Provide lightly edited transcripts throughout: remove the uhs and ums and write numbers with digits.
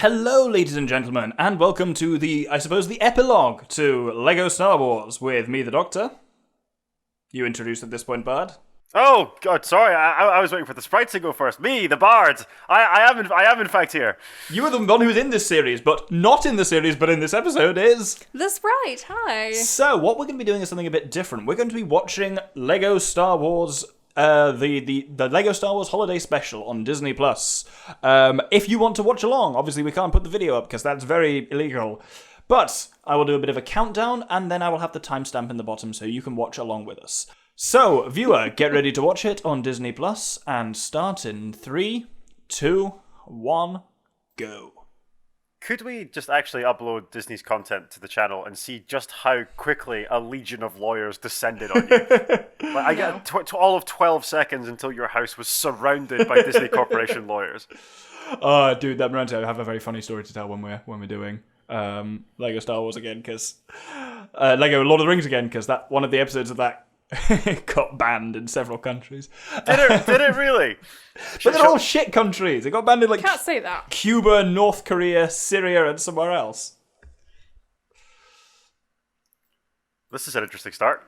Hello, ladies and gentlemen, and welcome to the epilogue to LEGO Star Wars with me, the Doctor. You introduced at this point, Bard. Oh God, sorry. I was waiting for the sprites to go first. Me, the Bard. I am in fact here. You are the one who's in this series, but not in the series, but in this episode is The Sprite. Hi. So, what we're going to be doing is something a bit different. We're going to be watching LEGO Star Wars. The LEGO Star Wars Holiday Special on Disney+. If you want to watch along, obviously we can't put the video up because that's very illegal. But I will do a bit of a countdown, and then I will have the timestamp in the bottom so you can watch along with us. So, viewer, get ready to watch it on Disney+, and start in 3, 2, 1, go. Could we just actually upload Disney's content to the channel and see just how quickly a legion of lawyers descended on you? I get all of 12 seconds until your house was surrounded by Disney Corporation lawyers. Oh, dude, that reminds me. I have a very funny story to tell when we're doing LEGO Star Wars again, because LEGO Lord of the Rings again, because that one of the episodes of that got banned in several countries. Did it really? But they're all shit countries. It got banned in Can't say that. Cuba, North Korea, Syria, and somewhere else. This is an interesting start.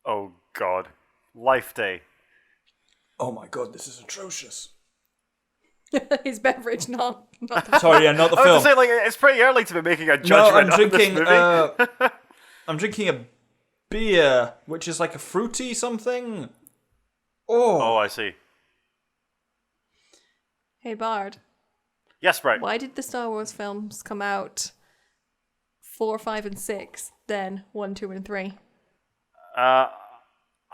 Oh God, Life Day. Oh my god, this is atrocious. His beverage, not Sorry, yeah, not the I film. was to say, like, it's pretty early to be making a judgment on this movie. I'm drinking a beer, which is like a fruity something. Oh, I see. Hey, Bard. Yes, right. Why did the Star Wars films come out 4, 5, and 6, then 1, 2, and 3? I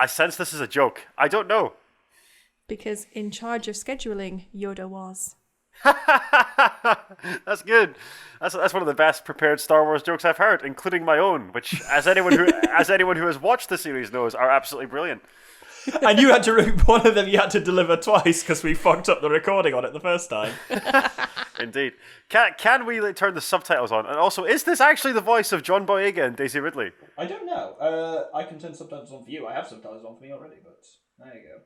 sense this is a joke. I don't know. Because in charge of scheduling, Yoda was. That's good. That's one of the best prepared Star Wars jokes I've heard, including my own, which, as anyone who has watched the series knows, are absolutely brilliant. And you had to one of them. You had to deliver twice because we fucked up the recording on it the first time. Indeed. Can we turn the subtitles on? And also, is this actually the voice of John Boyega and Daisy Ridley? I don't know. I can turn subtitles on for you. I have subtitles on for me already, but there you go.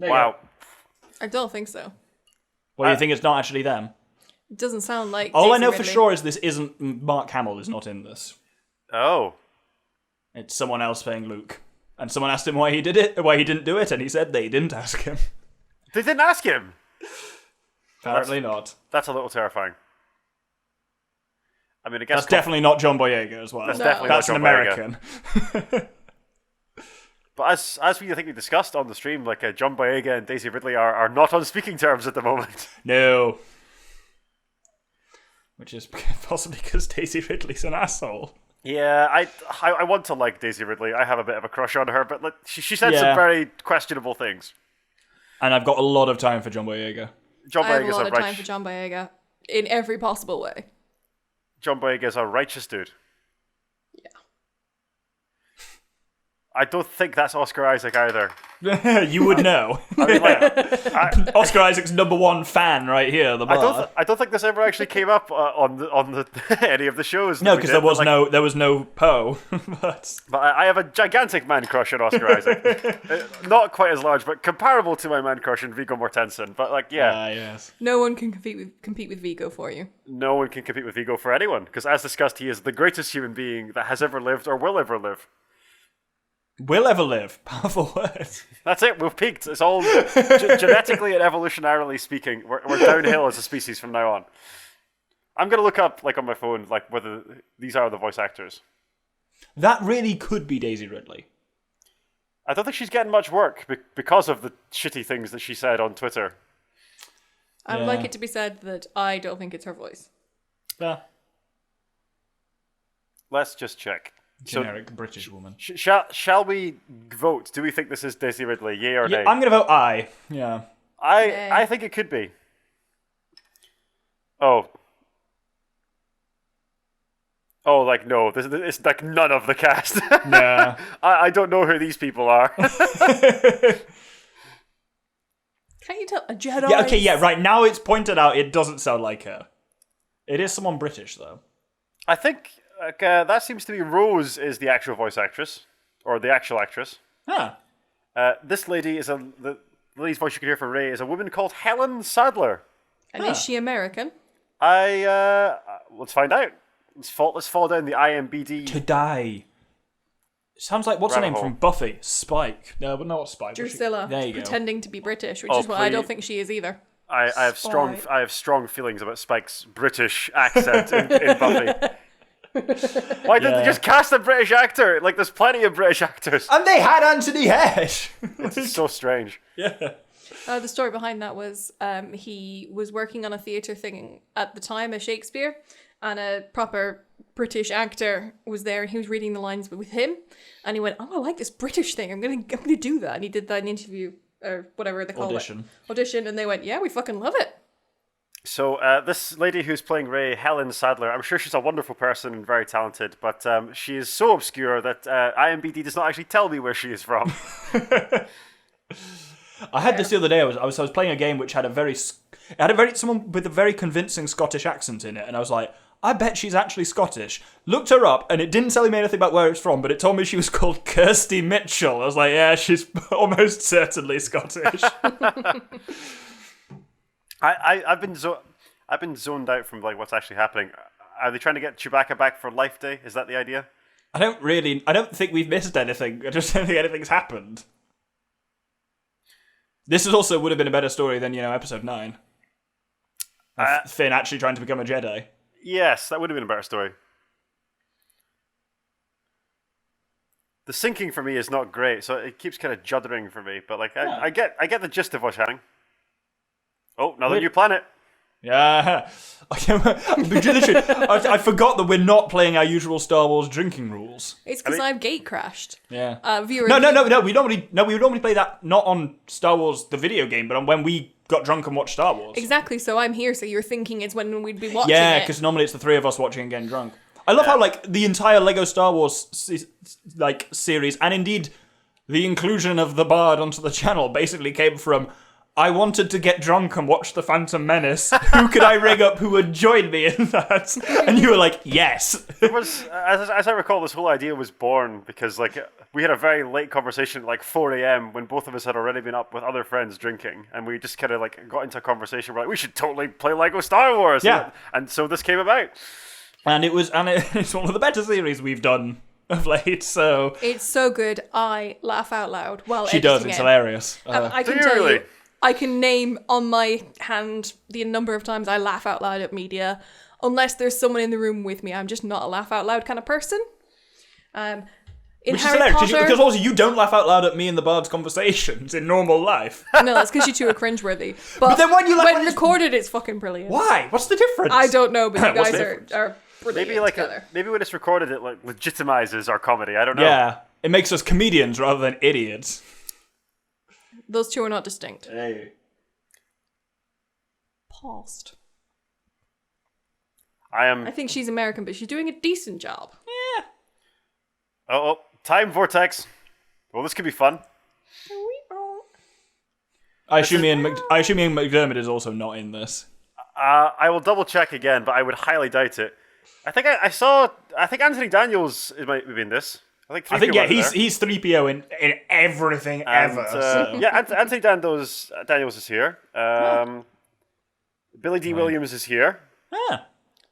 Wow. I don't think so. Well, you think it's not actually them? It doesn't sound like All I Daisy know Ridley. for sure is this isn't Mark Hamill is not in this. Oh. It's someone else playing Luke. And someone asked him why he didn't do it, and he said they didn't ask him. They didn't ask him? Apparently not. That's a little terrifying. I mean, I guess... That's definitely not John Boyega as well. That's No. definitely That's not an John Boyega. American. But as we discussed on the stream, like John Boyega and Daisy Ridley are not on speaking terms at the moment. No. Which is possibly because Daisy Ridley's an asshole. Yeah, I want to like Daisy Ridley. I have a bit of a crush on her, but she said Yeah. some very questionable things. And I've got a lot of time for John Boyega. John I have a Boyega's lot of time for John Boyega in every possible way. John Boyega's a righteous dude. Yeah. I don't think that's Oscar Isaac either. You would know. I mean, like, Oscar Isaac's #1 fan right here, the bar. I don't think this ever actually came up on the any of the shows. No, because there was no Poe. but I have a gigantic man crush on Oscar Isaac. Not quite as large, but comparable to my man crush on Viggo Mortensen. But like, yeah, yes. No one can compete with Vigo for you. no one can compete with Viggo for anyone. Because as discussed, he is the greatest human being that has ever lived or will ever live. Will ever live. Powerful words. That's it. We've peaked. It's all genetically and evolutionarily speaking. We're downhill as a species from now on. I'm gonna look up, like on my phone, like whether these are the voice actors. That really could be Daisy Ridley. I don't think she's getting much work because of the shitty things that she said on Twitter. I would like it to be said that I don't think it's her voice. Yeah. Let's just check. Generic British woman. Shall we vote? Do we think this is Daisy Ridley? Yay or nay? Yeah, I'm going to vote aye. Yeah. I think it could be. Oh, like no. It's like none of the cast. Nah. I don't know who these people are. Can't you tell a Jedi? Yeah, okay, yeah, right. Now it's pointed out it doesn't sound like her. It is someone British, though. I think that seems to be Rose is the actual voice actress. or the actual actress. Huh. This lady is the lady's voice you can hear for Rey is a woman called Helen Sadler. And is she American? Let's find out. Let's fall down the IMBD. To die. Sounds like what's her name from Buffy? Spike. No, but not Spike. Drusilla. There you go. Pretending to be British, which is what I don't think she is either. I have strong feelings about Spike's British accent in Buffy. Why didn't they just cast a British actor? Like, there's plenty of British actors. And they had Anthony Head. It's so strange. Yeah. The story behind that was he was working on a theatre thing at the time, a Shakespeare, and a proper British actor was there, and he was reading the lines with him, and he went, "Oh, I like this British thing. I'm gonna do that." And he did that in an interview or whatever they call it, audition, and they went, "Yeah, we fucking love it." So this lady who's playing Rey, Helen Sadler, I'm sure she's a wonderful person and very talented, but she is so obscure that IMBD does not actually tell me where she is from. I had this the other day. I was playing a game which had someone with a very convincing Scottish accent in it, and I was like, I bet she's actually Scottish. Looked her up, and it didn't tell me anything about where it's from, but it told me she was called Kirsty Mitchell. I was like, yeah, she's almost certainly Scottish. I've been zoned out from like what's actually happening. Are they trying to get Chewbacca back for Life Day? Is that the idea? I don't think we've missed anything. I just don't think anything's happened. This also would have been a better story than, episode 9. Finn actually trying to become a Jedi. Yes, that would have been a better story. The syncing for me is not great, so it keeps kind of juddering for me. But like, I get the gist of what's happening. Oh, another new planet. Yeah. I forgot that we're not playing our usual Star Wars drinking rules. It's because I've gate crashed. Yeah. Viewers, No. We would normally play that not on Star Wars the video game, but on when we got drunk and watched Star Wars. Exactly. So I'm here. So you're thinking it's when we'd be watching. Yeah, because normally it's the three of us watching and getting drunk. I love how like the entire Lego Star Wars series, and indeed the inclusion of the Bard onto the channel, basically came from, I wanted to get drunk and watch The Phantom Menace. Who could I rig up who would join me in that? And you were like, yes. It was, as I recall, this whole idea was born because like we had a very late conversation at like 4 a.m. when both of us had already been up with other friends drinking, and we just kind of like got into a conversation. We're like, we should totally play Lego Star Wars. Yeah. And so this came about. And it's one of the better series we've done of late. So it's so good. I laugh out loud while she does. It's hilarious. I can tell you. I can name on my hand the number of times I laugh out loud at media. Unless there's someone in the room with me, I'm just not a laugh out loud kind of person. Which is hilarious, because also you don't laugh out loud at me and the Bard's conversations in normal life. No, that's because you two are cringeworthy. But then when recorded, it's fucking brilliant. Why? What's the difference? I don't know, but you guys are brilliant maybe when it's recorded, it like legitimizes our comedy. I don't know. Yeah, it makes us comedians rather than idiots. Those two are not distinct. Hey. Paused. I think she's American, but she's doing a decent job. Yeah. Oh, time vortex. Well, this could be fun. I assume Ian McDermott is also not in this. I will double check again, but I would highly doubt it. I think I think Anthony Daniels might be in this. I think he's 3PO in everything ever. So. Yeah, Anthony Daniels is here. Billy D. Williams is here. Ah,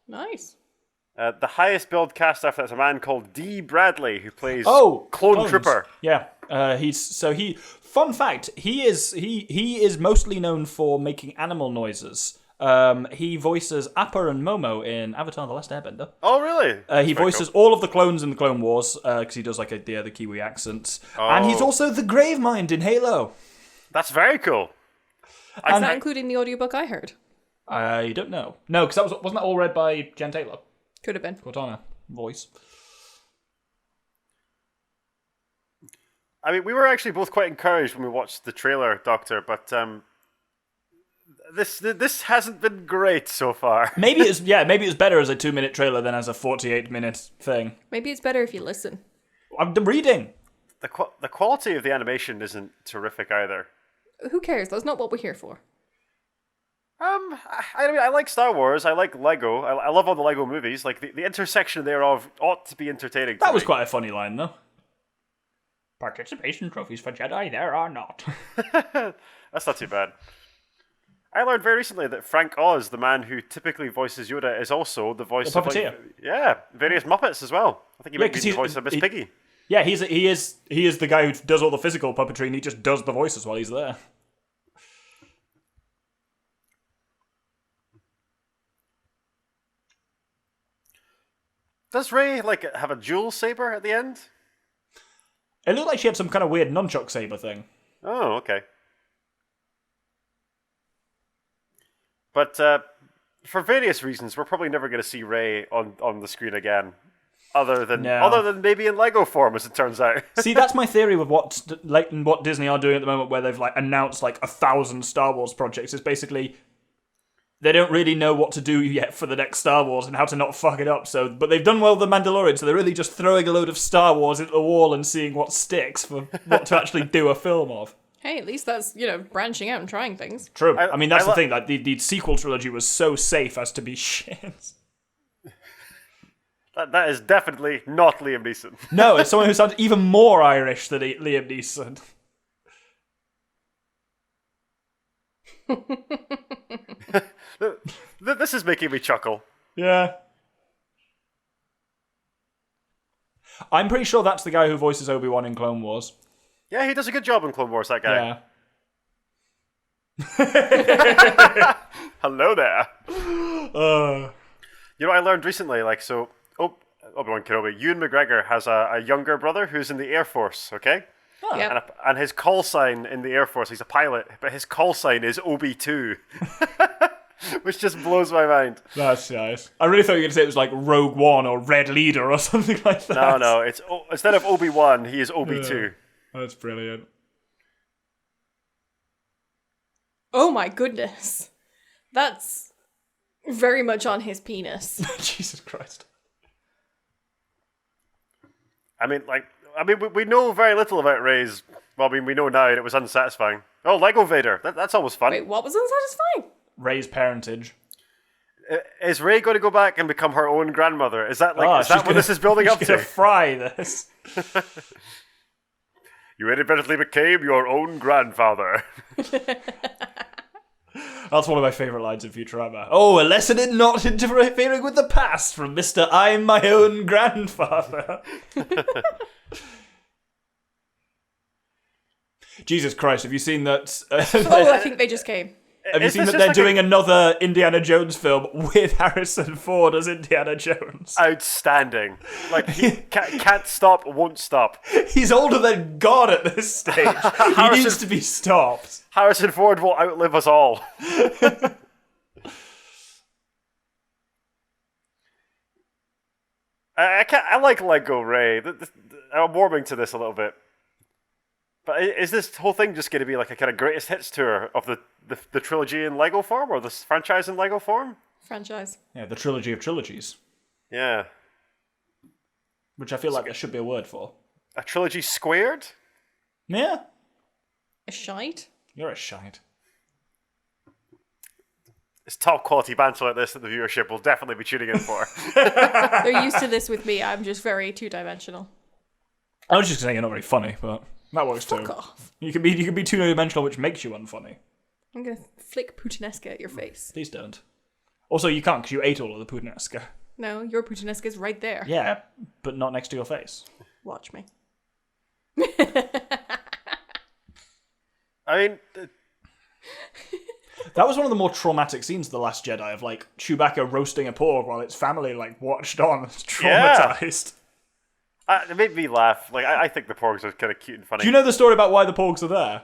nice. The highest billed cast after that is a man called D. Bradley, who plays Clone Clones. Trooper. Yeah, Fun fact: he is mostly known for making animal noises. He voices Appa and Momo in Avatar: The Last Airbender. Oh, really? He voices all of the clones in the Clone Wars because he does like the Kiwi accents, and he's also the Gravemind in Halo. That's very cool. Is that including the audiobook I heard? I don't know. No, because wasn't that all read by Jen Taylor? Could have been. Cortana voice. I mean, we were actually both quite encouraged when we watched the trailer, Doctor, but this hasn't been great so far. Maybe it's better as a 2-minute trailer than as a 48-minute thing. Maybe it's better if you listen. I'm reading. The quality of the animation isn't terrific either. Who cares? That's not what we're here for. I mean, I like Star Wars. I like Lego. I love all the Lego movies. Like the intersection thereof ought to be entertaining. That was quite a funny line, though. Participation trophies for Jedi, there are not. That's not too bad. I learned very recently that Frank Oz, the man who typically voices Yoda, is also the voice The of various Muppets as well. I think he might be the voice of Miss Piggy. Yeah, he is the guy who does all the physical puppetry, and he just does the voices while he's there. Does Rey have a dual saber at the end? It looked like she had some kind of weird nunchuck saber thing. Oh, okay. But for various reasons, we're probably never going to see Rey on the screen again, other than maybe in Lego form, as it turns out. See, that's my theory with what Disney are doing at the moment, where they've announced 1,000 Star Wars projects. Is basically they don't really know what to do yet for the next Star Wars and how to not fuck it up. But they've done well with The Mandalorian, so they're really just throwing a load of Star Wars into the wall and seeing what sticks for what to actually do a film of. Hey, at least that's, branching out and trying things. True. I mean, that's the thing. The sequel trilogy was so safe as to be shit. That is definitely not Liam Neeson. No, it's someone who sounds even more Irish than Liam Neeson. This is making me chuckle. Yeah. I'm pretty sure that's the guy who voices Obi-Wan in Clone Wars. Yeah, he does a good job in Clone Wars, that guy. Yeah. Hello there. I learned recently, Obi-Wan Kenobi, Ewan McGregor has a younger brother who's in the Air Force, okay? Oh. Yep. And his call sign in the Air Force, he's a pilot, but his call sign is Obi-2. Which just blows my mind. That's nice. I really thought you were going to say it was like Rogue One or Red Leader or something like that. No, it's instead of Obi-Wan, he is Obi-2. That's brilliant. Oh my goodness. That's very much on his penis. Jesus Christ. We know very little about Rey's. Well, we know now, and it was unsatisfying. Oh, Lego Vader. That's always fun. Wait, what was unsatisfying? Rey's parentage. Is Rey going to go back and become her own grandmother? Is that what this is building up She's to? gonna fry this. You inadvertently became your own grandfather. That's one of my favourite lines in Futurama. Oh, a lesson in not interfering with the past from Mr. I'm my own grandfather. Jesus Christ, have you seen that? I think they just came. Have you seen that they're doing another Indiana Jones film with Harrison Ford as Indiana Jones? Outstanding. He can't stop, won't stop. He's older than God at this stage. He needs to be stopped. Harrison Ford will outlive us all. I like Lego Rey. I'm warming to this a little bit. But is this whole thing just going to be like a kind of greatest hits tour of the trilogy in Lego form, or this franchise in Lego form? Franchise. Yeah, the trilogy of trilogies. Yeah. Which I feel like there should be a word for. A trilogy squared? Yeah. A shite? You're a shite. It's top quality banter like this that the viewership will definitely be tuning in for. They're used to this with me. I'm just very two-dimensional. I was just saying you're not very funny, but that works too. Fuck off. You can be two-dimensional, which makes you unfunny. I'm going to flick Putinesca at your face. Please don't. Also, you can't because you ate all of the Putinesca. No, your Putinesca's right there. Yeah, but not next to your face. Watch me. I mean... That was one of the more traumatic scenes of The Last Jedi, of Chewbacca roasting a porg while its family watched on. It's traumatized. Yeah. It made me laugh. I think the porgs are kind of cute and funny. Do you know the story about why the porgs are there?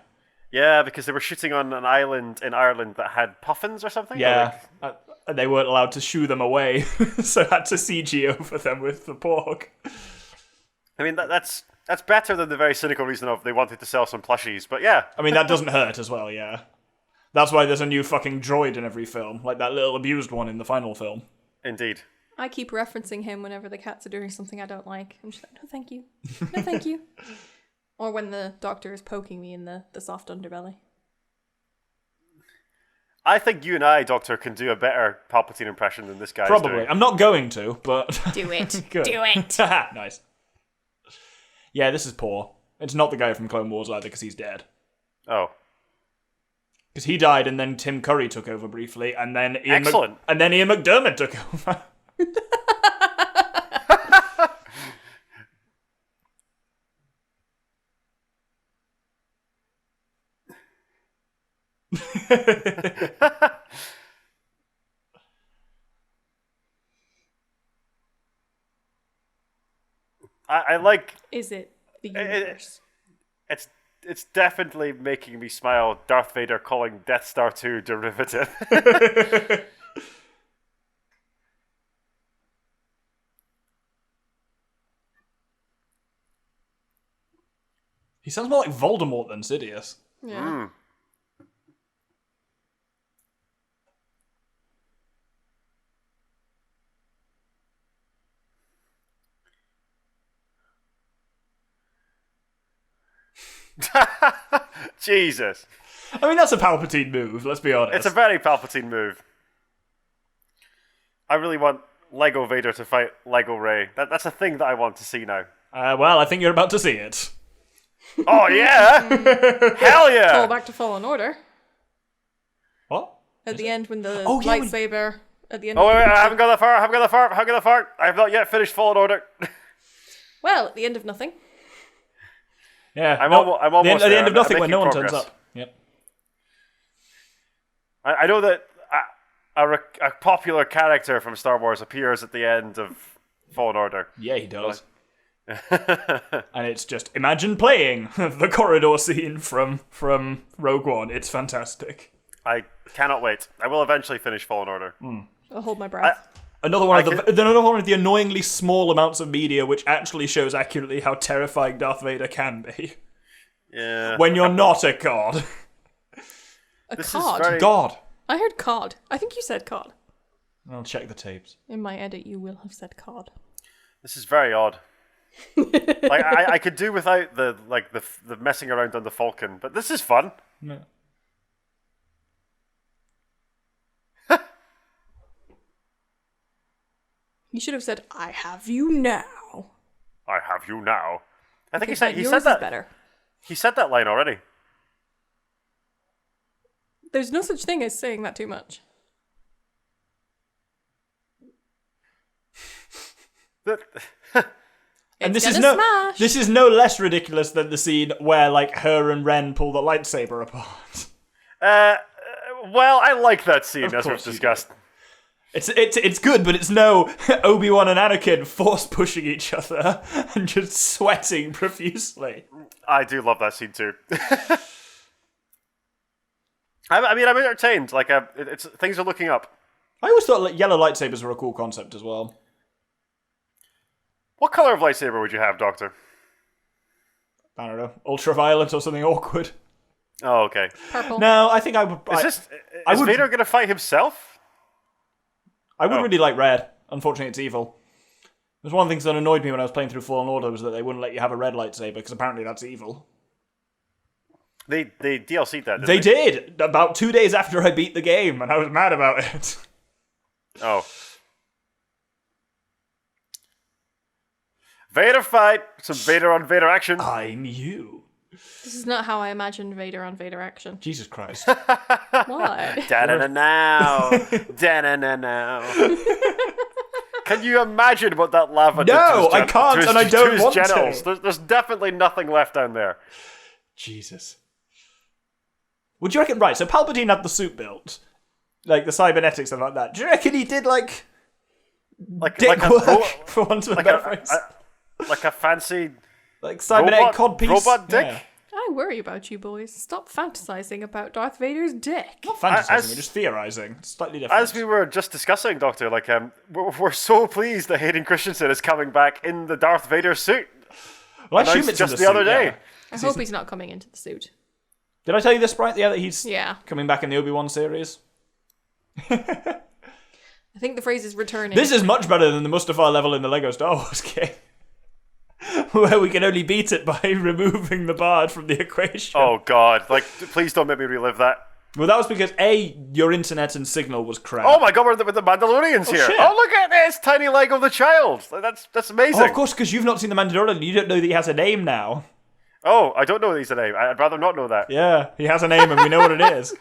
Yeah, because they were shooting on an island in Ireland that had puffins or something. Yeah, and they weren't allowed to shoo them away, so had to CG over them with the porg. I mean, that's better than the very cynical reason of they wanted to sell some plushies, but yeah. I mean, that doesn't hurt as well, yeah. That's why there's a new fucking droid in every film, like that little abused one in the final film. Indeed. I keep referencing him whenever the cats are doing something I don't like. I'm just like, no thank you. No thank you. Or when the doctor is poking me in the soft underbelly. I think you and I, Doctor, can do a better Palpatine impression than this guy's Probably. doing. I'm not going to, but... Do it. Good. Do it. Nice. Yeah, this is poor. It's not the guy from Clone Wars either, because he's dead. Oh. Because he died, and then Tim Curry took over briefly, and then Ian Ian McDermott took over. I like. Is it the universe? It's definitely making me smile. Darth Vader calling Death Star 2 derivative. He sounds more like Voldemort than Sidious. Yeah. Jesus. I mean, that's a Palpatine move, let's be honest. It's a very Palpatine move. I really want Lego Vader to fight Lego Rey. That's a thing that I want to see now. Well, I think you're about to see it. Oh, yeah! Hell yeah! Call back to Fallen Order. What? At the end when the yeah, lightsaber... At the end Oh, of wait, I haven't gone that far. I have not yet finished Fallen Order. Well, at the end of nothing. Yeah. I'm almost at the there. end of I'm nothing when making no one progress. turns up. Yep. I know that a popular character from Star Wars appears at the end of Fallen Order. Yeah, he does. And it's just, imagine playing the corridor scene from Rogue One. It's fantastic. I cannot wait. I will eventually finish Fallen Order. I'll hold my breath. Another one of the annoyingly small amounts of media which actually shows accurately how terrifying Darth Vader can be. Yeah. When you're not a god. This cod? Is very... God. I heard cod. I think you said cod. I'll check the tapes. In my edit, you will have said cod. This is very odd. Like I could do without the messing around on the Falcon, but this is fun. No. You should have said, "I have you now." I have you now. I think he said yours that. Is better. He said that line already. There's no such thing as saying that too much. And this is no less ridiculous than the scene where like her and Ren pull the lightsaber apart. Well, I like that scene as we've discussed. It's good, but it's no Obi-Wan and Anakin force pushing each other and just sweating profusely. I do love that scene too. I mean, I'm entertained. Like, things are looking up. I always thought yellow lightsabers were a cool concept as well. What color of lightsaber would you have, Doctor? I don't know, ultraviolet or something awkward. Oh, okay. Purple. No, I think I would. Is Vader going to fight himself? I would really like red. Unfortunately, it's evil. There's one of the things that annoyed me when I was playing through Fallen Order was that they wouldn't let you have a red lightsaber because apparently that's evil. They DLC'd that, didn't they? They did! About 2 days after I beat the game, and I was mad about it. Oh. Vader fight! Some Vader on Vader action. I'm you. This is not how I imagined Vader on Vader action. Jesus Christ. What? Da-na-na-now. Da-na-na-now. Can you imagine what that lava did to his I can't, and I don't want genitals? to. There's definitely nothing left down there. Jesus. Would you reckon, right, so Palpatine had the suit built, like the cybernetics and like that. Do you reckon he did like dick work, for want of a better phrase? Like a fancy like cybernetic codpiece? Robot dick? Yeah. I worry about you boys. Stop fantasizing about Darth Vader's dick. Not fantasizing, we're just theorizing. It's slightly different. As we were just discussing, Doctor, like we're so pleased that Hayden Christensen is coming back in the Darth Vader suit. Well, I assume it's just in the other day. Yeah. I hope he's not coming into the suit. Did I tell you this, Sprite? Yeah, that he's coming back in the Obi-Wan series? I think the phrase is returning. This is much better than the Mustafar level in the Lego Star Wars game. Where we can only beat it by removing the bard from the equation. Oh god, like, please don't make me relive that. Well, that was because, A, your internet and signal was crap. Oh my god, we're with the Mandalorians here. Shit. Oh, look at this, tiny Lego the child. That's amazing. Oh, of course, because you've not seen the Mandalorian, you don't know that he has a name now. Oh, I don't know he's a name. I'd rather not know that. Yeah, he has a name and we know what it is.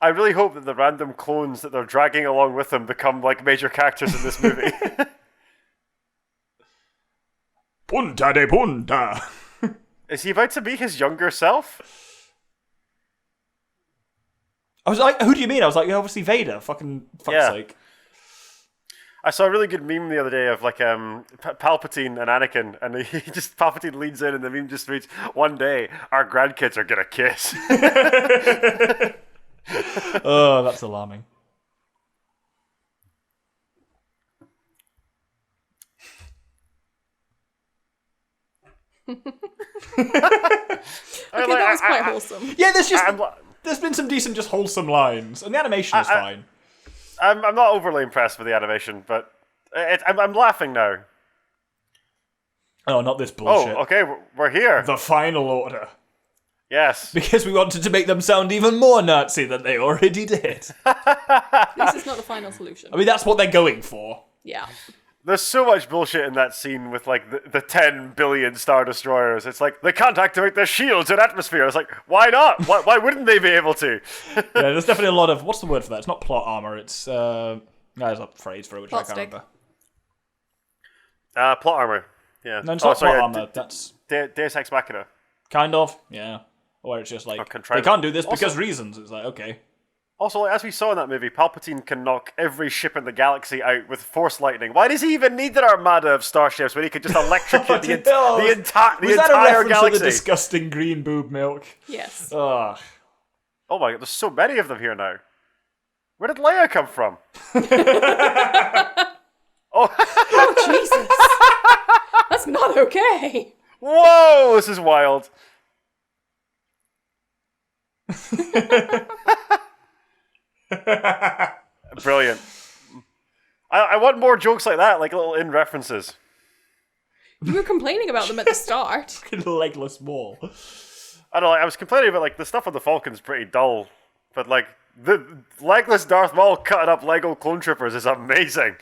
I really hope that the random clones that they're dragging along with them become like major characters in this movie. Punta de punta. Is he about to be his younger self? I was like, who do you mean? I was like, obviously Vader. Fuck's sake. I saw a really good meme the other day of like Palpatine and Anakin, and Palpatine leans in, and the meme just reads, "One day our grandkids are gonna kiss." Oh, that's alarming. Okay, that was quite wholesome. Yeah, there's been some decent, just wholesome lines, and the animation is fine. I'm not overly impressed with the animation, but I'm laughing now. Oh, not this bullshit. Oh, okay, we're here. The final order. Yes. Because we wanted to make them sound even more Nazi than they already did. At least it's not the final solution. I mean, that's what they're going for. Yeah. There's so much bullshit in that scene with like the 10 billion Star Destroyers. It's like, they can't activate their shields in atmosphere. It's like, why not? Why wouldn't they be able to? Yeah, there's definitely a lot of, what's the word for that? It's not plot armor, it's, there's a phrase for it which Plot I can't stick. remember. Plot armor. Yeah. No, it's not plot armor, that's... Deus Ex Machina. Kind of, yeah. Where it's just like, they can't do this because reasons. It's like, okay. Also, like, as we saw in that movie, Palpatine can knock every ship in the galaxy out with force lightning. Why does he even need an armada of starships when he could just electrocute the entire galaxy? Was that a reference to the disgusting green boob milk? Yes. Ugh. Oh my god, there's so many of them here now. Where did Leia come from? Oh, Jesus. That's not okay. Whoa, this is wild. Brilliant. I want more jokes like that, like little in references. You were complaining about them at the start. Legless wall. I don't know, I was complaining about like the stuff on the Falcon's pretty dull, but like the legless Darth Maul cutting up Lego clone troopers is amazing.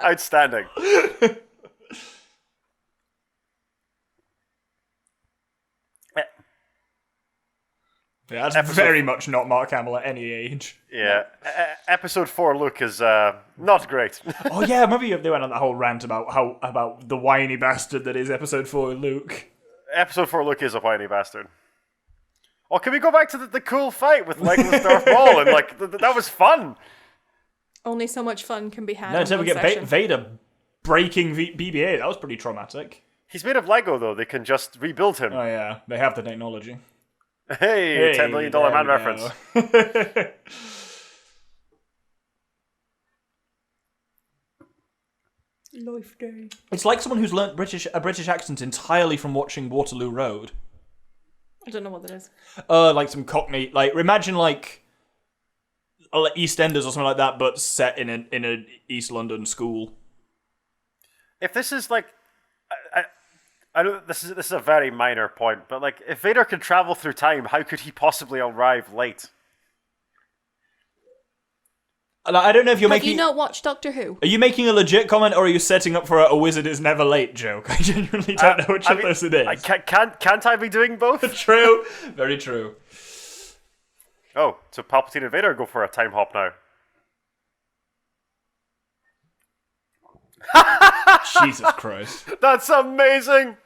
Outstanding. Yeah, that's very much not Mark Hamill at any age. Yeah. Episode 4 Luke is not great. Oh yeah, I remember they went on that whole rant about the whiny bastard that is Episode 4 Luke. Episode 4 Luke is a whiny bastard. Oh, can we go back to the cool fight with legless Darth Maul? And like, that was fun. Only so much fun can be had. No, until we get session. Vader breaking BB-8. That was pretty traumatic. He's made of Lego, though. They can just rebuild him. Oh yeah, they have the technology. Hey, $10 million man reference. Life Day. It's like someone who's learnt a British accent entirely from watching Waterloo Road. I don't know what that is. Like some Cockney, like imagine like EastEnders or something like that, but set in an East London school. If this is like, I know this is a very minor point, but like, if Vader could travel through time, how could he possibly arrive late? I don't know if you're Have making. you not watched Doctor Who? Are you making a legit comment, or are you setting up for a wizard is never late joke? I genuinely don't know which of those it is. Can't I be doing both? True, very true. Oh, so Palpatine and Vader go for a time hop now. Jesus Christ. That's amazing!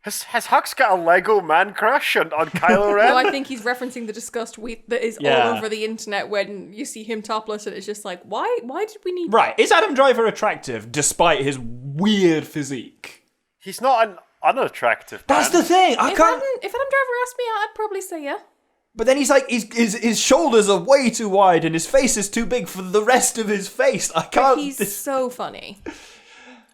Has Hux got a Lego man crush on Kylo Ren? No, I think he's referencing the disgust that is all over the internet when you see him topless, and it's just like, why did we need Right, is Adam Driver attractive despite his weird physique? He's not an unattractive man. That's the thing. If Adam Driver asked me out, I'd probably say yeah. But then he's like, his shoulders are way too wide and his face is too big for the rest of his face. I can't. But he's so funny,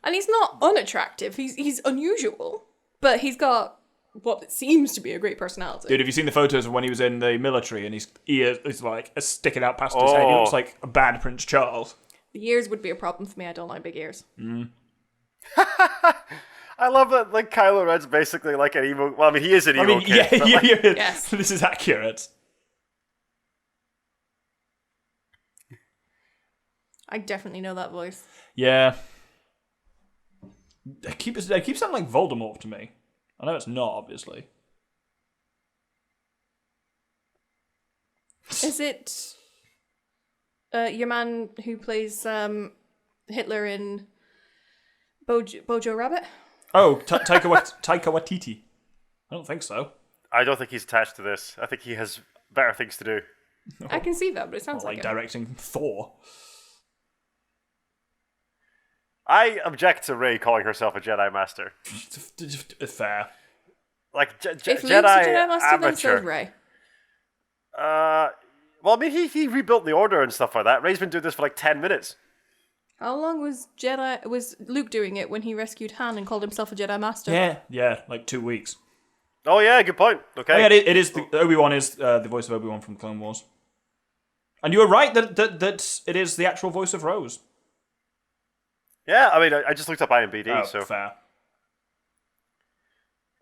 and he's not unattractive. He's unusual, but he's got what seems to be a great personality. Dude, have you seen the photos of when he was in the military and his ear is like sticking out past his head? He looks like a bad Prince Charles. The ears would be a problem for me. I don't like big ears. I love that, like, Kylo Ren's basically like an emo... Well, I mean, he is an emo kid. But, like, Yes. This is accurate. I definitely know that voice. Yeah. They keep sounding like Voldemort to me. I know it's not, obviously. Is it your man who plays Hitler in Bojo Rabbit? Oh, Taika Waititi. I don't think so. I don't think he's attached to this. I think he has better things to do. I can see that, but it sounds Like it. directing Thor. I object to Rey calling herself a Jedi Master. Fair. Like, If Luke's Jedi a Jedi Master, then so amateur. is Rey. Well, I mean, he rebuilt the Order and stuff like that. Rey's been doing this for like 10 minutes. How long was Luke doing it when he rescued Han and called himself a Jedi Master? Yeah, like 2 weeks. Oh yeah, good point. Okay. Oh, yeah, it is. Obi-Wan is the voice of Obi-Wan from Clone Wars. And you were right that it is the actual voice of Rose. Yeah, I mean, I just looked up IMDb, Oh, so... fair.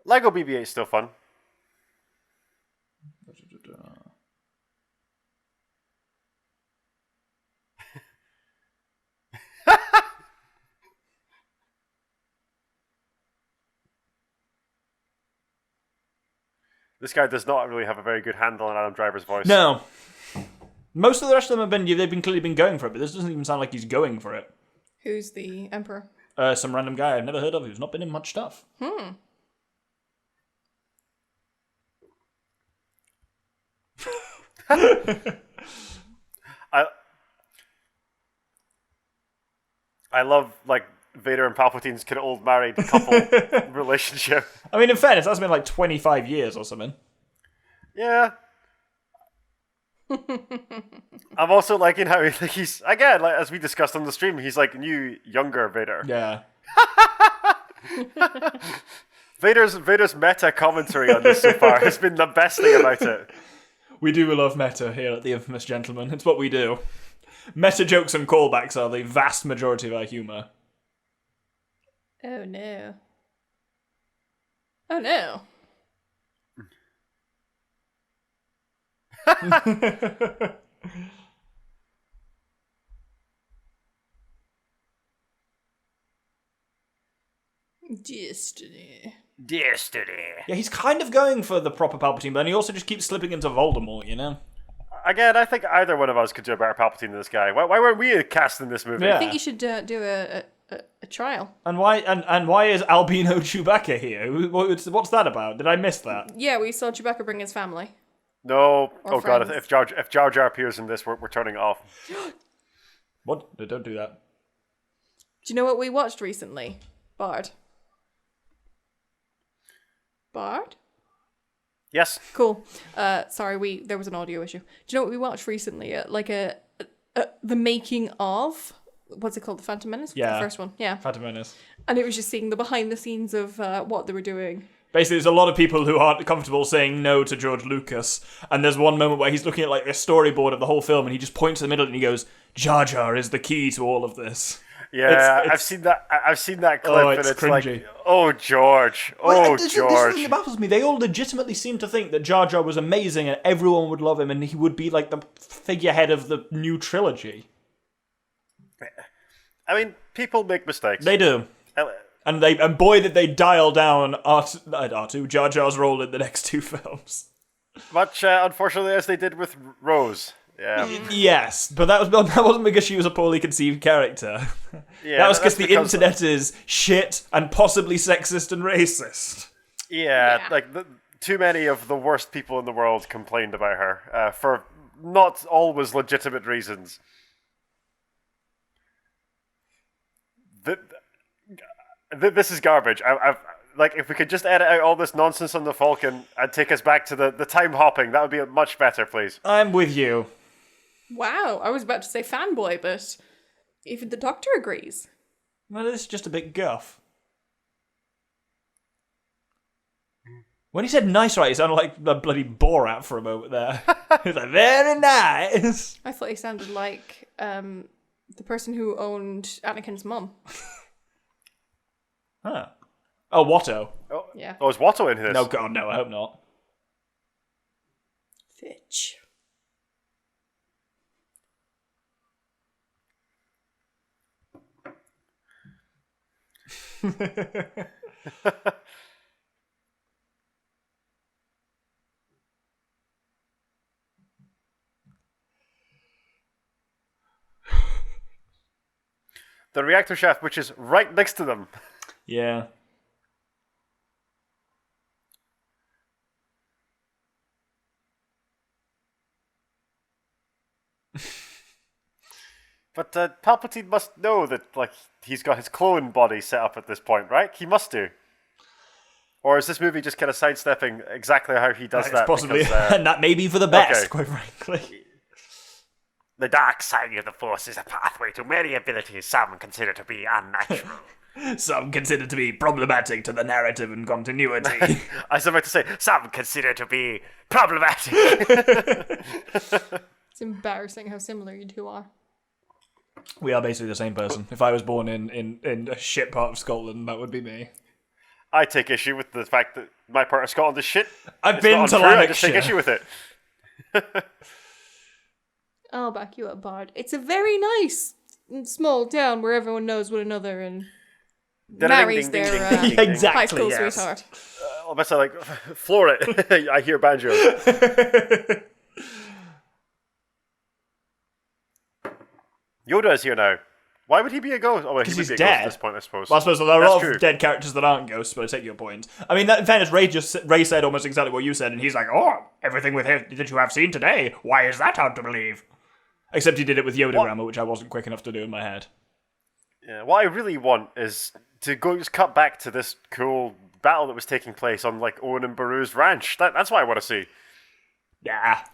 Lego BB-8 is still fun. This guy does not really have a very good handle on Adam Driver's voice. No. Most of the rest of them they've clearly been going for it, but this doesn't even sound like he's going for it. Who's the Emperor? Some random guy I've never heard of who's not been in much stuff. I love, like, Vader and Palpatine's kind of old married couple relationship. I mean, in fairness, that's been like 25 years or something. Yeah. I'm also liking how he's, again, like as we discussed on the stream, he's like new, younger Vader. Yeah. Vader's meta commentary on this so far has been the best thing about it. We do love meta here at The Infamous Gentleman. It's what we do. Meta jokes and callbacks are the vast majority of our humour. Oh no. Oh no. Destiny. Yeah, he's kind of going for the proper Palpatine, but then he also just keeps slipping into Voldemort, you know? Again, I think either one of us could do a better Palpatine than this guy. Why weren't we cast in this movie? Yeah. I think you should do a trial. And why is Albino Chewbacca here? What's that about? Did I miss that? Yeah, we saw Chewbacca bring his family. No. Or Oh god, friends. if Jar Jar appears in this, we're turning it off. What? No, don't do that. Do you know what we watched recently? Bard. Yes. Cool. Sorry, there was an audio issue. Do you know what we watched recently? The making of, what's it called? The Phantom Menace? Yeah. The first one. Yeah. Phantom Menace. And it was just seeing the behind the scenes of what they were doing. Basically, there's a lot of people who aren't comfortable saying no to George Lucas, and there's one moment where he's looking at like a storyboard of the whole film, and he just points to the middle and he goes, "Jar Jar is the key to all of this." Yeah, It's- I've seen that. I've seen that clip, it's and it's cringy. like, oh George, This is the George. thing that baffles me. They all legitimately seem to think that Jar Jar was amazing and everyone would love him, and he would be like the figurehead of the new trilogy. I mean, people make mistakes. They do. And boy, did they dial down R2 Jar Jar's role in the next two films. Much unfortunately as they did with Rose. Yeah. Yes, but that wasn't because she was a poorly conceived character. Yeah, that was that's because the because- internet is shit and possibly sexist and racist. Yeah, like too many of the worst people in the world complained about her for not always legitimate reasons. This is garbage. I've like, if we could just edit out all this nonsense on the Falcon and take us back to the time hopping, that would be much better, please. I'm with you. Wow, I was about to say fanboy, but even the Doctor agrees. Well, this is just a bit guff. When he said nice right, he sounded like the bloody Borat for a moment there. He was like, very nice. I thought he sounded like The person who owned Anakin's mum. Huh. Oh, Watto. Oh, Yeah. Oh, is Watto in this? No, God, no, I hope not. Fitch. The reactor shaft, which is right next to them. Yeah. But Palpatine must know that, like, he's got his clone body set up at this point, right? He must do. Or is this movie just kind of sidestepping exactly how he does It's that? possibly, Because, and that may be for the best, okay. quite frankly. the dark side of the Force is a pathway to many abilities some consider to be unnatural. Some consider to be problematic to the narrative and continuity. I was about to say, some consider to be problematic. It's embarrassing how similar you two are. We are basically the same person. If I was born in a shit part of Scotland, that would be me. I take issue with the fact that my part of Scotland is shit. I've It's been not to untrue, I just take Lanarkshire. issue with it. I'll back you up, Bard. It's a very nice small town where everyone knows one another and marries their Exactly, high school yes. sweetheart. I'm about to like floor it. I hear banjo. Yoda is here now. Why would he be a ghost? Oh, well, he 'Cause would he's be a ghost dead. at this point, I suppose. Well, I suppose there are a That's lot true. of dead characters that aren't ghosts, but I take your point. I mean, in fairness, Ray said almost exactly what you said, and he's like, "Oh, everything with him that you have seen today. Why is that hard to believe?" Except he did it with Yoda What? grammar, which I wasn't quick enough to do in my head. Yeah, what I really want is to go just cut back to this cool battle that was taking place on like Owen and Beru's ranch. That's what I want to see. Yeah.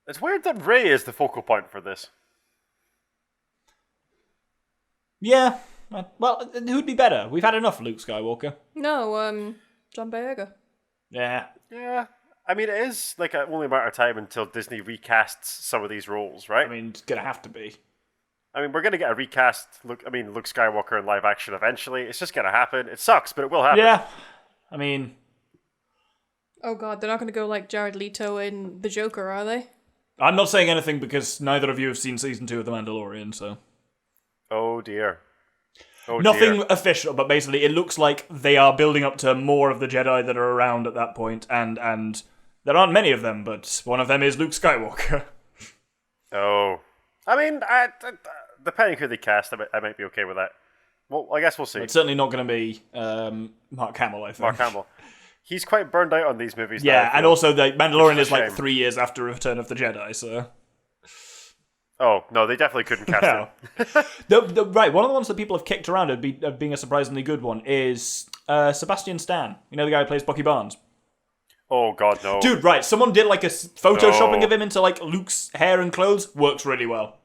It's weird that Rey is the focal point for this. Yeah. Well, who'd be better? We've had enough Luke Skywalker. No, John Boyega. Yeah. Yeah, I mean it is like only a matter of time until Disney recasts some of these roles, right? I mean, it's gonna have to be. We're gonna get a recast Luke Skywalker in live action eventually. It's just gonna happen. It sucks, but it will happen. Yeah. I mean, Oh god, they're not going to go like Jared Leto in The Joker, are they? I'm not saying anything because neither of you have seen season 2 of The Mandalorian, so. Oh dear. Oh Nothing dear. official, but basically it looks like they are building up to more of the Jedi that are around at that point, and there aren't many of them, but one of them is Luke Skywalker. Oh. I mean, depending who they cast, I might be okay with that. Well, I guess we'll see. It's certainly not going to be Mark Hamill, I think. Mark Hamill. He's quite burned out on these movies now, Yeah, I feel. and also the Mandalorian Which is is a like shame. 3 years after Return of the Jedi, so... Oh, no, they definitely couldn't cast No. him. Right, one of the ones that people have kicked around of being a surprisingly good one is Sebastian Stan. You know the guy who plays Bucky Barnes? Oh, God, no. Dude, right, someone did like a photoshopping No. of him into like Luke's hair and clothes. Works really well.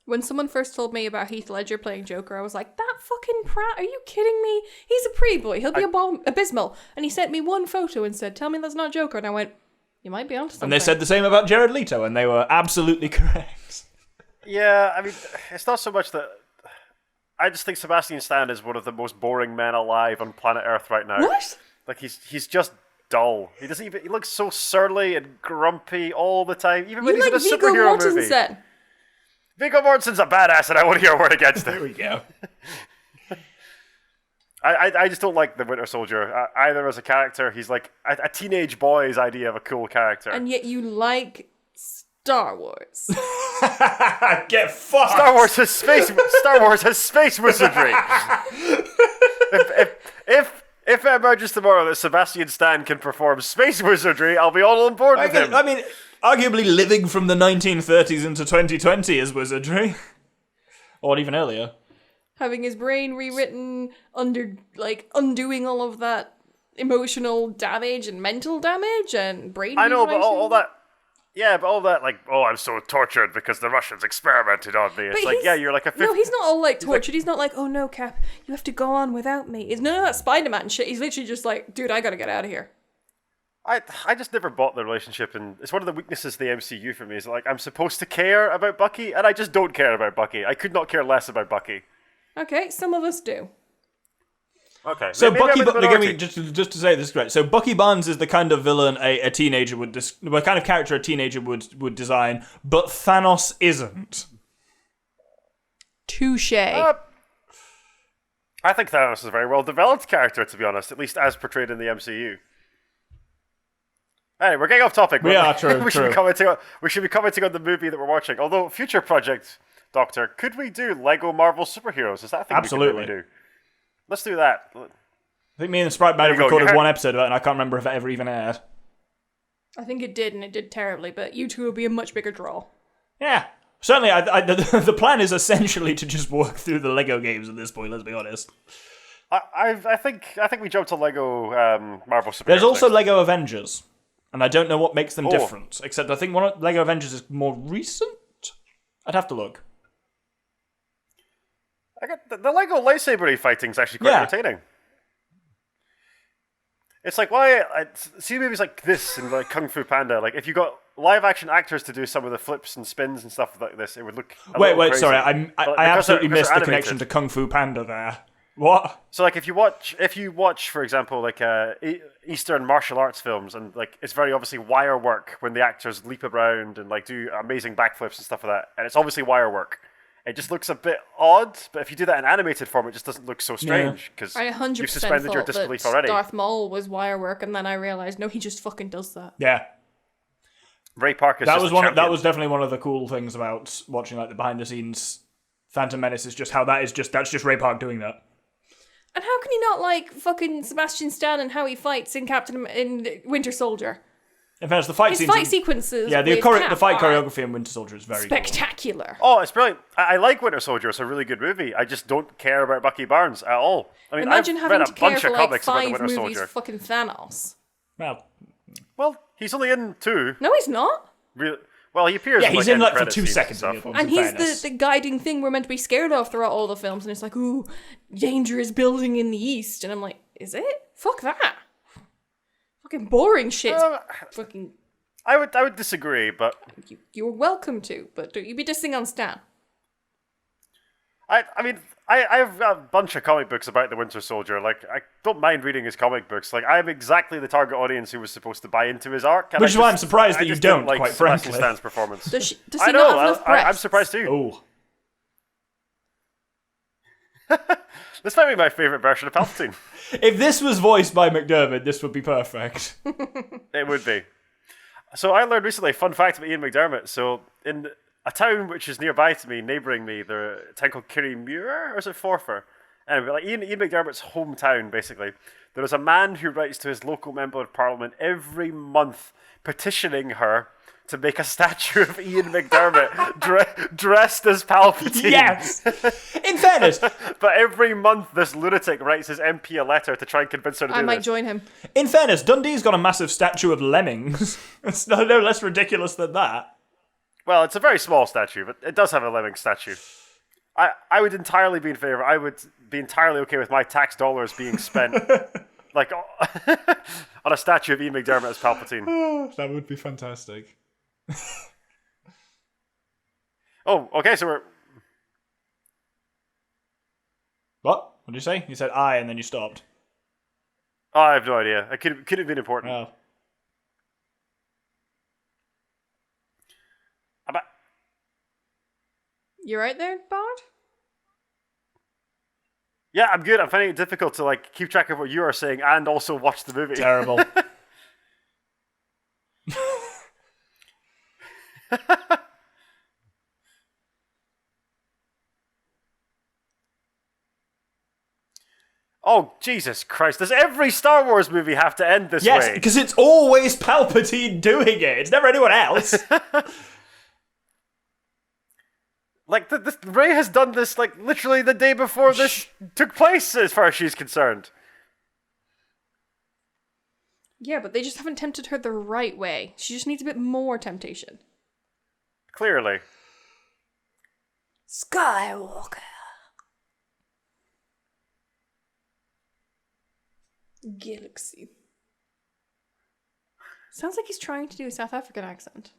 When someone first told me about Heath Ledger playing Joker, I was like, that fucking prat, are you kidding me? He's a pretty boy, he'll be abysmal. And he sent me one photo and said, tell me that's not Joker. And I went, you might be onto something. And they said the same about Jared Leto, and they were absolutely correct. Yeah, I mean, it's not so much that... I just think Sebastian Stan is one of the most boring men alive on planet Earth right now. What? Like, he's just dull. He doesn't even... He looks so surly and grumpy all the time, even when You he's like in a Viggo superhero movie. Mortensen. Viggo Mortensen's a badass, and I won't hear a word against There him. we go. I just don't like the Winter Soldier. Either as a character, he's like a teenage boy's idea of a cool character. And yet you like Star Wars. Get fucked! Star Wars has space wizardry. if it emerges tomorrow that Sebastian Stan can perform space wizardry, I'll be all on board with him. I mean, arguably living from the 1930s into 2020 is wizardry. Or even earlier. Having his brain rewritten, undoing all of that emotional damage and mental damage and brain I know, but rewriting. all that. Yeah, but all that, like, oh, I'm so tortured because the Russians experimented on me. It's But like, he's- yeah, you're like a 50. No, he's not all like tortured. He's not like, oh no, Cap, you have to go on without me. It's none of that Spider-Man shit. He's literally just like, dude, I gotta get out of here. I just never bought the relationship, and it's one of the weaknesses of the MCU for me. Is like I'm supposed to care about Bucky, and I just don't care about Bucky. I could not care less about Bucky. Okay, some of us do. Okay, So maybe Bucky, I'm in the minority. just to say this correct. So Bucky Barnes is the kind of villain a teenager would the kind of character a teenager would design, but Thanos isn't. Touche. I think Thanos is a very well developed character, to be honest, at least as portrayed in the MCU. Anyway, we're getting off topic. We are, true. We should be commenting on the movie that we're watching. Although, future project, Doctor, could we do Lego Marvel superheroes? Is that a thing Absolutely. we could really do? Let's do that. I think me and Sprite might have recorded one episode of it, and I can't remember if it ever even aired. I think it did, and it did terribly, but you two will be a much bigger draw. Yeah. Certainly, the plan is essentially to just work through the Lego games at this point, let's be honest. I think we jumped to Lego Marvel superheroes. There's also next. Lego Avengers, and I don't know what makes them different, except I think Lego Avengers is more recent? I'd have to look. The Lego lightsaber fighting is actually quite entertaining. It's like, why... see movies like this and like Kung Fu Panda, like if you got live action actors to do some of the flips and spins and stuff like this, it would look Wait, crazy. sorry, I absolutely missed the connection to Kung Fu Panda there. What? So like if you watch, for example, like Eastern martial arts films, and like it's very obviously wire work when the actors leap around and like do amazing backflips and stuff like that, and it's obviously wire work. It just looks a bit odd, but if you do that in animated form, it just doesn't look so strange because I 100% you've suspended your thought disbelief that already. Darth Maul was wire work, and then I realized, no, he just fucking does that. Yeah. Ray Parker's That was definitely one of the cool things about watching like the behind the scenes Phantom Menace is just how that's just Ray Park doing that. And how can you not like fucking Sebastian Stan and how he fights in in Winter Soldier? In fairness, the fight sequences. Yeah, the with fight Cap choreography in Winter Soldier is very spectacular. Oh, it's brilliant. I like Winter Soldier. It's a really good movie. I just don't care about Bucky Barnes at all. I mean, Imagine I've having read to a care bunch for of like comics about the 5 Winter movies Soldier. of fucking Thanos. Well, he's only in 2. No, he's not. Really? Well, he appears. Yeah, he's in like for 2 credit scenes seconds. and stuff. And he's the guiding thing we're meant to be scared of throughout all the films, and it's like, ooh, danger is building in the east, and I'm like, is it? Fuck that. Fucking boring shit. Fucking. I would disagree, but You're welcome to, but don't you be dissing on Stan. I mean, I have a bunch of comic books about the Winter Soldier. Like, I don't mind reading his comic books. Like, I'm exactly the target audience who was supposed to buy into his arc. Which is why I'm surprised that you don't, like quite Sebastian frankly. Stan's performance. Does he I not know. have enough breasts? I'm surprised too. Oh. This might be my favorite version of Palpatine. If this was voiced by McDermott, this would be perfect. It would be. So I learned recently, fun fact about Ian McDermott. So in a town which is nearby to me, neighbouring me, the town called Kirriemuir, or is it Forfar? Anyway, like Ian McDermott's hometown, basically, there is a man who writes to his local member of parliament every month petitioning her to make a statue of Ian McDermott dressed as Palpatine. Yes! In fairness, But every month, this lunatic writes his MP a letter to try and convince her to do I this. might join him. Dundee's got a massive statue of lemmings. It's no less ridiculous than that. Well, it's a very small statue, but it does have a lemming statue. I would entirely be in favor. I would be entirely okay with my tax dollars being spent like on a statue of Ian McDermott as Palpatine. That would be fantastic. Oh, okay, so we're... What? What did you say? You said I and then you stopped. Oh, I have no idea. It could have been important. Oh. You right there, Bard? Yeah, I'm good. I'm finding it difficult to like keep track of what you are saying and also watch the movie. Terrible. Oh, Jesus Christ. Does every Star Wars movie have to end this Yes, way? because it's always Palpatine doing it. It's never anyone else. Like, Rey has done this, like, literally the day before this took place, as far as she's concerned. Yeah, but they just haven't tempted her the right way. She just needs a bit more temptation. Clearly. Skywalker. Galaxy. Sounds like he's trying to do a South African accent.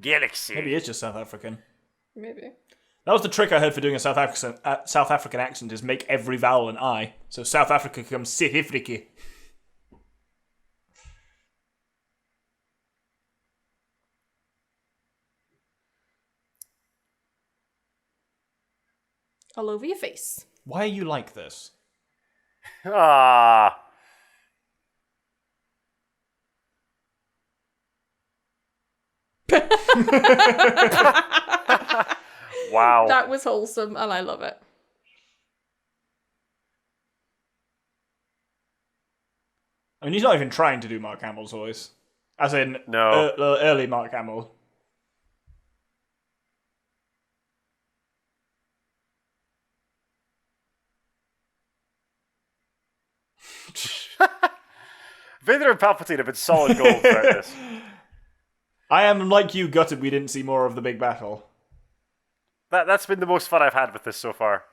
Galaxy. Maybe he is just South African. Maybe. That was the trick I heard for doing a South African accent, is make every vowel an I. So South Africa becomes South Africa. All over your face. Why are you like this? Ah. Wow. That was wholesome, and I love it. I mean, he's not even trying to do Mark Hamill's voice. As in, No. early Mark Hamill. Vader and Palpatine have been solid gold throughout this. I am like you, gutted we didn't see more of the big battle. That's been the most fun I've had with this so far.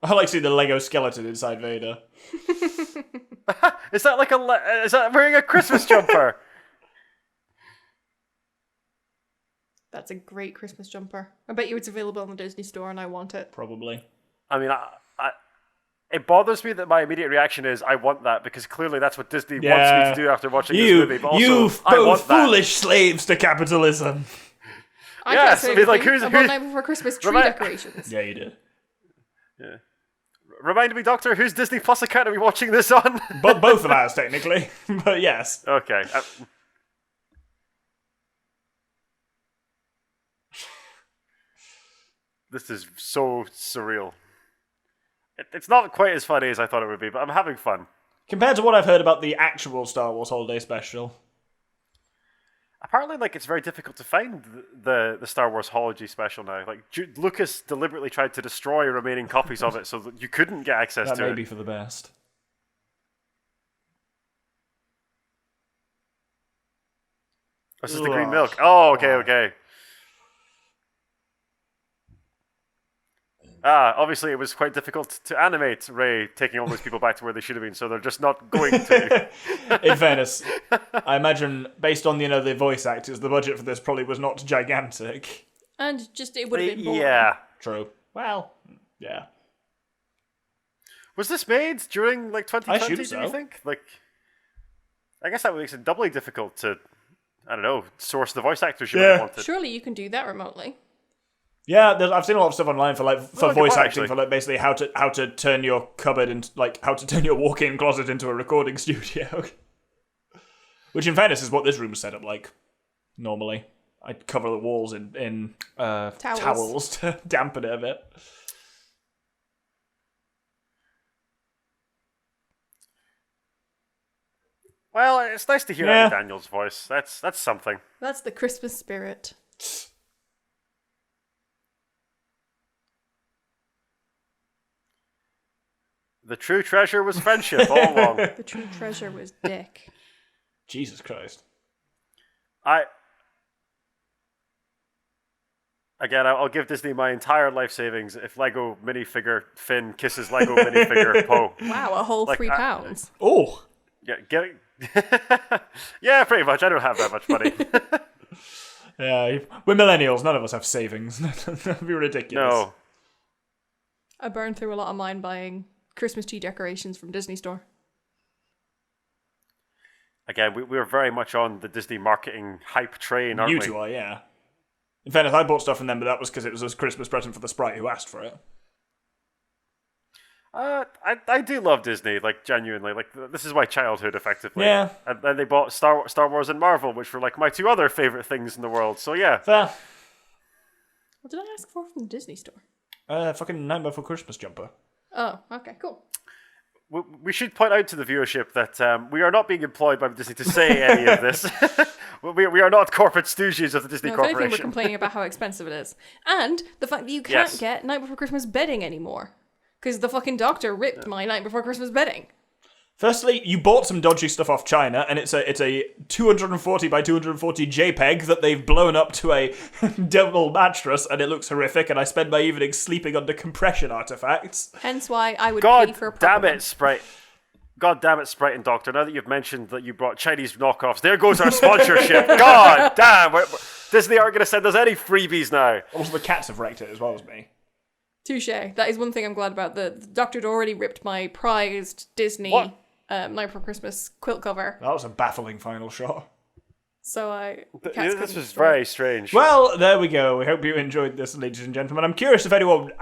I like seeing the Lego skeleton inside Vader. Is that like is that wearing a Christmas jumper? That's a great Christmas jumper. I bet you it's available on the Disney Store, and I want it. Probably. I mean, it bothers me that my immediate reaction is I want that, because clearly that's what Disney wants me to do after watching this movie. But also, I want foolish slaves to capitalism. I Yes, can't say I mean, like, anything. who's- I who's- want Night Before Christmas tree decorations. Yeah, you did. Yeah. Remind me, Doctor, whose Disney Plus account are we watching this on? But both of ours, technically. But yes. Okay. This is so surreal. It's not quite as funny as I thought it would be, but I'm having fun. Compared to what I've heard about the actual Star Wars Holiday Special. Apparently, like, it's very difficult to find the Star Wars Holiday Special now. Like, Lucas deliberately tried to destroy remaining copies of it so that you couldn't get access That to may it. be for the best. This is the green milk. Oh, okay. Obviously it was quite difficult to animate Rey taking all those people back to where they should have been, so they're just not going to. In fairness, I imagine, based on the voice actors, the budget for this probably was not gigantic. And just, it would have been boring. Yeah. True. Well, yeah. Was this made during, like, 2020, I assume do so. you think? Like, I guess that makes it doubly difficult to, I don't know, source the voice actors you would have wanted. Surely you can do that remotely. Yeah, I've seen a lot of stuff online for good voice point, acting, actually. for like basically how to turn your cupboard into how to turn your walk-in closet into a recording studio. Which, in fairness, is what this room is set up like. Normally, I'd cover the walls in towels to dampen it a bit. Well, it's nice to hear Yeah. Andy Daniels' voice. That's something. That's the Christmas spirit. The true treasure was friendship all along. The true treasure was Dick. Jesus Christ. I'll give Disney my entire life savings if Lego minifigure Finn kisses Lego minifigure Poe. Wow, a whole Like, £3. Oh. Yeah, yeah, pretty much. I don't have that much money. Yeah, we're millennials. None of us have savings. That'd be ridiculous. No. I burned through a lot of mine buying Christmas tree decorations from Disney Store. Again, we're very much on the Disney marketing hype train, aren't You we? two are, yeah. In fairness, I bought stuff from them, but that was because it was a Christmas present for the sprite who asked for it. I do love Disney, like, genuinely. Like, this is my childhood, effectively. Yeah. And then they bought Star Wars and Marvel, which were, like, my two other favorite things in the world. So, yeah. Fair. What did I ask for from the Disney Store? Fucking Nightmare Before Christmas jumper. Oh, okay, cool. We should point out to the viewership that we are not being employed by Disney to say any of this. we are not corporate stooges of the Disney No, if anything, we're Corporation. complaining about how expensive it is. And the fact that you can't Yes. get Night Before Christmas bedding anymore. Because the fucking doctor ripped my Night Before Christmas bedding. Firstly, you bought some dodgy stuff off China, and it's a 240 by 240 JPEG that they've blown up to a double mattress, and it looks horrific. And I spend my evenings sleeping under compression artifacts. Hence why I would pay for a proper one. Sprite. God damn it, Sprite and Doctor. Now that you've mentioned that you brought Chinese knockoffs, there goes our sponsorship. God damn. Disney aren't going to send us any freebies now. Also, the cats have wrecked it as well as me. Touche. That is one thing I'm glad about. The Doctor had already ripped my prized Disney Night for Christmas quilt cover. That was a baffling final shot. So this was very strange. Well, there we go. We hope you enjoyed this, ladies and gentlemen. I'm curious if anyone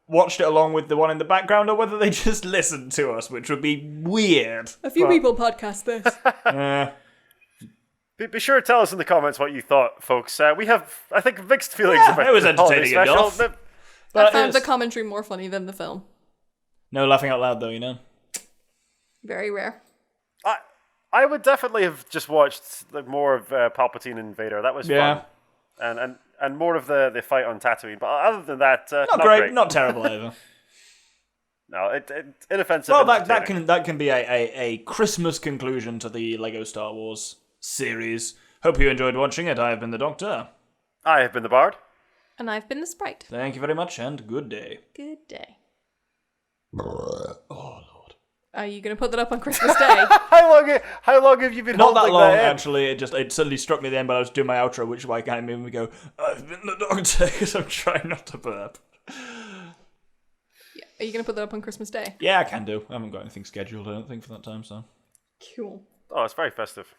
watched it along with the one in the background, or whether they just listened to us, which would be weird. A few people podcast this. Be sure to tell us in the comments what you thought, folks. We have, I think, mixed feelings about it was the holiday entertaining special. enough. I found the commentary more funny than the film. No laughing out loud, though, you know? Very rare. I would definitely have just watched more of Palpatine and Vader. That was fun. And more of the fight on Tatooine. But other than that, not great. Not terrible either. No, it inoffensive. Well, that can be a Christmas conclusion to the Lego Star Wars series. Hope you enjoyed watching it. I have been the Doctor. I have been the Bard. And I've been the Sprite. Thank you very much, and good day. Good day. Oh, Lord. Are you going to put that up on Christmas Day? How long have you been Not holding that long, that in? actually. It suddenly struck me then, but I was doing my outro, which is why I can't even go, I've been the Doctor, because I'm trying not to burp. Yeah. Are you going to put that up on Christmas Day? Yeah, I can do. I haven't got anything scheduled, I don't think, for that time, so. Cool. Oh, it's very festive.